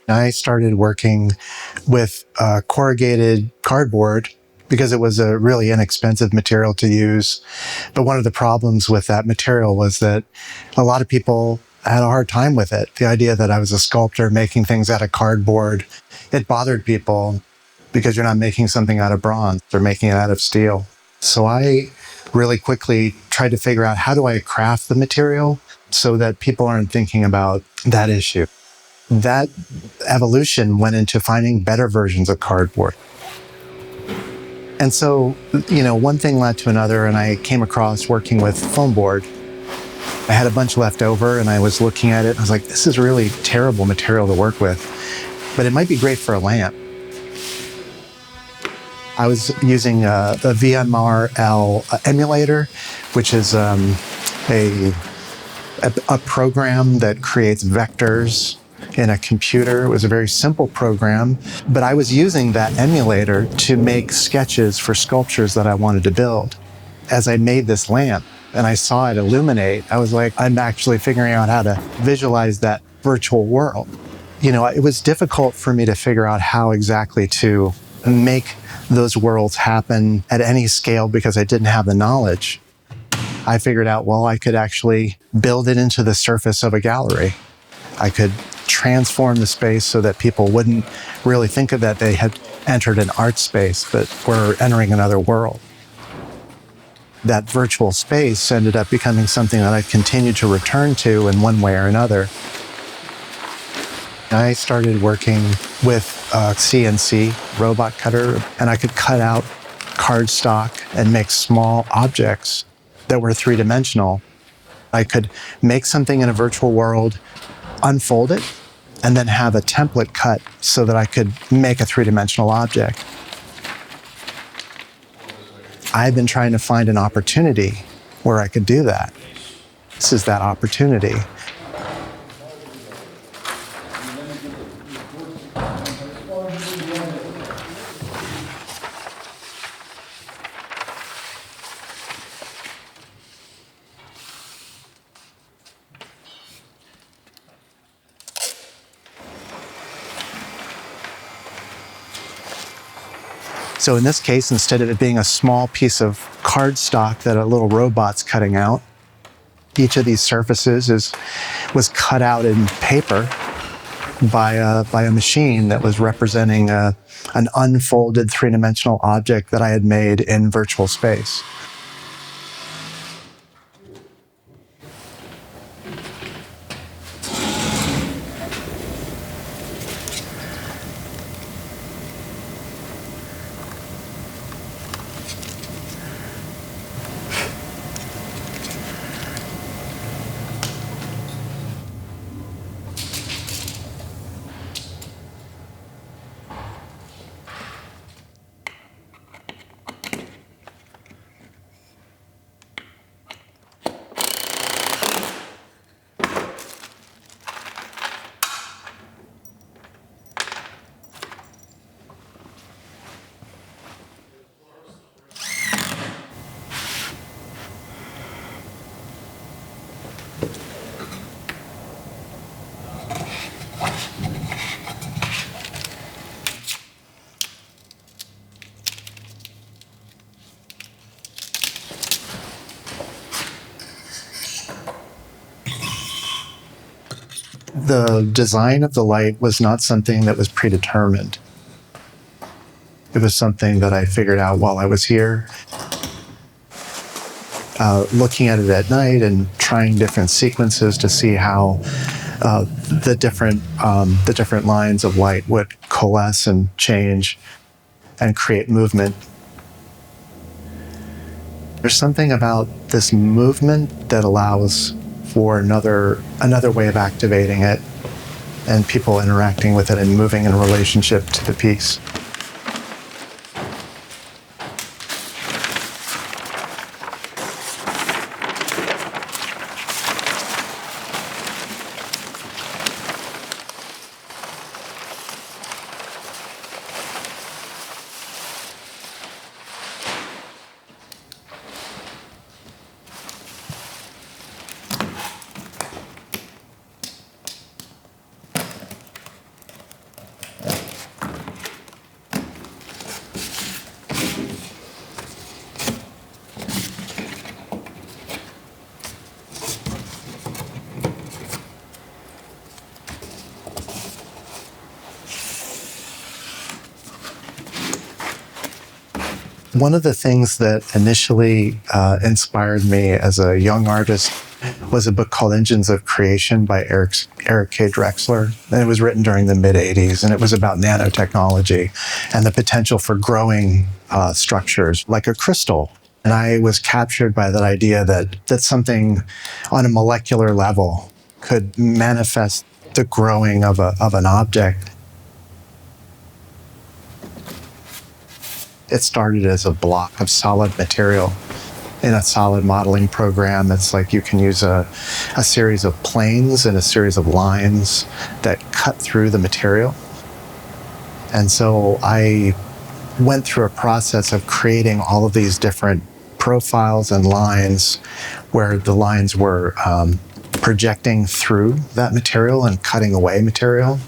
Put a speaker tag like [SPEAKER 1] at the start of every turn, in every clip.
[SPEAKER 1] I started working with corrugated cardboard because it was a really inexpensive material to use. But one of the problems with that material was that a lot of people had a hard time with it. The idea that I was a sculptor making things out of cardboard, it bothered people because you're not making something out of bronze, they're making it out of steel. So I really quickly tried to figure out, how do I craft the material so that people aren't thinking about that issue? That evolution went into finding better versions of cardboard. And so, one thing led to another, and I came across working with foam board. I had a bunch left over and I was looking at it. And I was like, this is really terrible material to work with, but it might be great for a lamp. I was using a VMRL emulator, which is a program that creates vectors in a computer. It was a very simple program, but I was using that emulator to make sketches for sculptures that I wanted to build. As I made this lamp and I saw it illuminate, I was like, I'm actually figuring out how to visualize that virtual world. It was difficult for me to figure out how exactly to make those worlds happen at any scale because I didn't have the knowledge. I figured out, well, I could actually build it into the surface of a gallery. I could transform the space so that people wouldn't really think of that they had entered an art space, but were entering another world. That virtual space ended up becoming something that I continued to return to in one way or another. I started working with a CNC robot cutter, and I could cut out cardstock and make small objects that were three-dimensional. I could make something in a virtual world, unfold it, and then have a template cut so that I could make a three-dimensional object. I've been trying to find an opportunity where I could do that. This is that opportunity. So in this case, instead of it being a small piece of cardstock that a little robot's cutting out, each of these surfaces was cut out in paper by a machine that was representing an unfolded three-dimensional object that I had made in virtual space. The design of the light was not something that was predetermined. It was something that I figured out while I was here, looking at it at night and trying different sequences to see how the different lines of light would coalesce and change and create movement. There's something about this movement that allows for another way of activating it and people interacting with it and moving in relationship to the piece. One of the things that initially inspired me as a young artist was a book called Engines of Creation by Eric K. Drexler. And it was written during the mid-'80s, and it was about nanotechnology and the potential for growing structures like a crystal. And I was captured by that idea that something on a molecular level could manifest the growing of an object. It started as a block of solid material in a solid modeling program. It's like you can use a series of planes and a series of lines that cut through the material. And so I went through a process of creating all of these different profiles and lines where the lines were projecting through that material and cutting away material.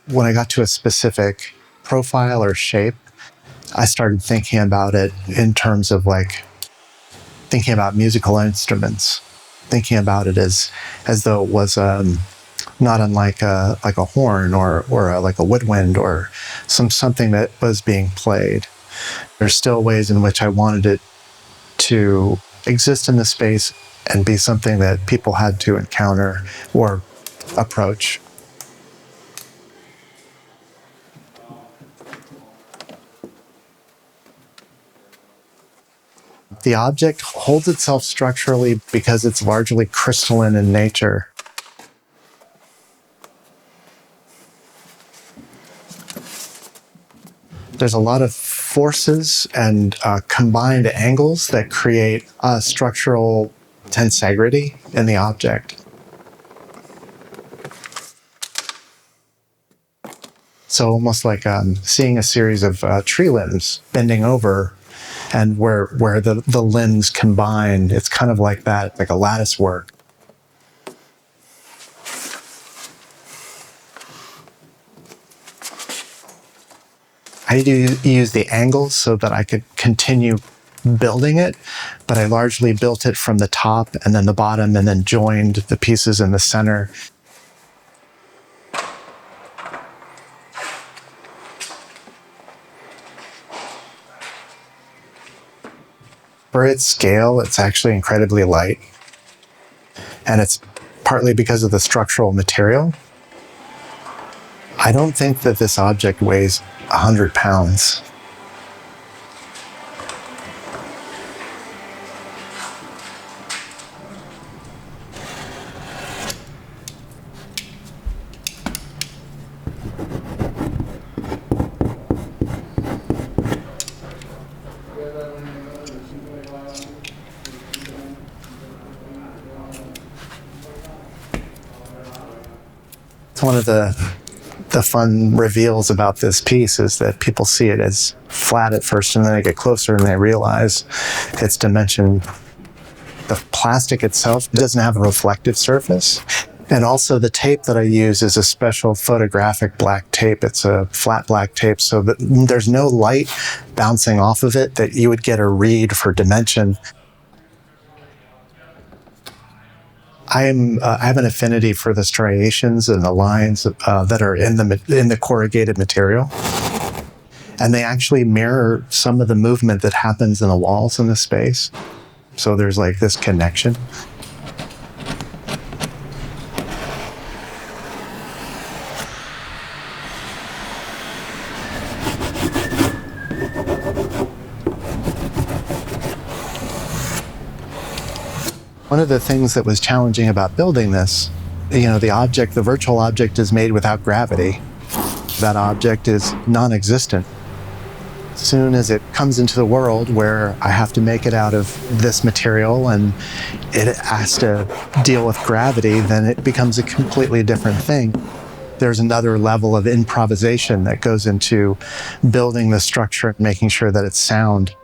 [SPEAKER 1] When I got to a specific profile or shape, I started thinking about it in terms of like thinking about musical instruments, thinking about it as though it was not unlike a horn or like a woodwind or something that was being played. There's still ways in which I wanted it to exist in the space and be something that people had to encounter or approach. The object holds itself structurally because it's largely crystalline in nature. There's a lot of forces and combined angles that create a structural tensegrity in the object. So almost like seeing a series of tree limbs bending over, and where the limbs combine, it's kind of like that, like a lattice work. I use the angles so that I could continue building it, but I largely built it from the top and then the bottom and then joined the pieces in the center. For its scale, it's actually incredibly light. And it's partly because of the structural material. I don't think that this object weighs 100 pounds. One of the fun reveals about this piece is that people see it as flat at first, and then they get closer and they realize its dimension. The plastic itself doesn't have a reflective surface. And also the tape that I use is a special photographic black tape. It's a flat black tape, so that there's no light bouncing off of it that you would get a read for dimension. I have an affinity for the striations and the lines that are in the corrugated material, and they actually mirror some of the movement that happens in the walls in the space. So there's like this connection. One of the things that was challenging about building this, the virtual object is made without gravity. That object is non-existent. As soon as it comes into the world where I have to make it out of this material and it has to deal with gravity, then it becomes a completely different thing. There's another level of improvisation that goes into building the structure and making sure that it's sound.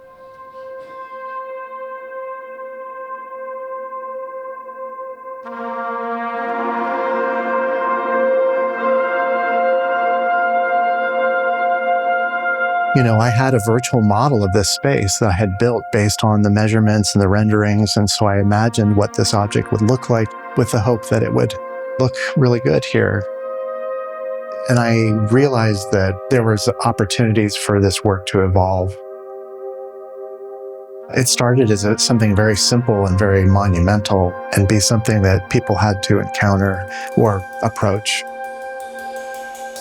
[SPEAKER 1] I had a virtual model of this space that I had built based on the measurements and the renderings, and so I imagined what this object would look like with the hope that it would look really good here. And I realized that there was opportunities for this work to evolve. It started as something very simple and very monumental and be something that people had to encounter or approach.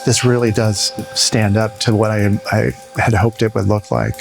[SPEAKER 1] This really does stand up to what I had hoped it would look like.